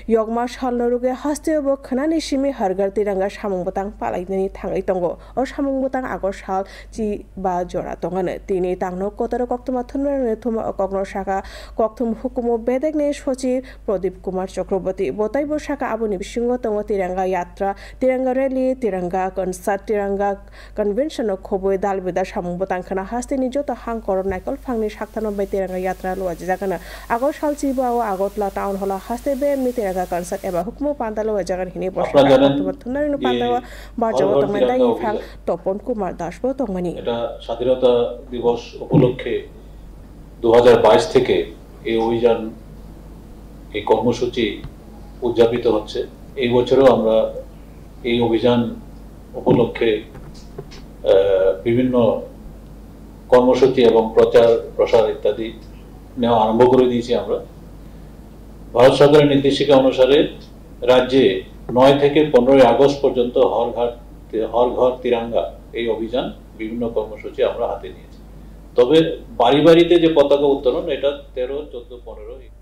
yokma shalnoruge hasteo khanani simi hargar tiranga samung botang palaini thangai tongo o samung botang agor sal chi ba jora tongane tini tangno kotaro koktoma thunrane thuma kokno shaka koktum hukumo bedekne sochi Pradip Kumar Chakraborty botai bo shaka aboni bisingo tongo tiranga yatra tiranga rally tiranga concert tiranga convention o khoboi dalbeda samung botang khana hasteni jota hangkor naikol phangni saktano bai tiranga yatra loaji jakana agor sal chi ba agotla town hall haste be mi tiranga concert eba hukumo pandalo jagan hini boshaka koktom thunrane pandawa ba jawo tongmai dai phang Topon Kumar Das bo tongmani এটা স্বাধীনতা দিবস উপলক্ষে 2022 থেকে এই অভিযান এই কর্মসূচি উদযাপিত হচ্ছে এই বছরও আমরা এই অভিযান উপলক্ষে বিভিন্ন কর্মসূচি এবং প্রচার প্রসার ইত্যাদি নেওয়া আরম্ভ করে দিয়েছি আমরা ভারত সরকারের নির্দেশিকা অনুসারে রাজ্যে 9 থেকে 15 আগস্ট পর্যন্ত হর ঘর তিরঙ্গা এই অভিযান বিভিন্ন কর্মসূচি আমরা হাতে নিয়েছি তবে বাড়ি বাড়িতে যে পতাকা উত্তোলন এটা 13, 14, 15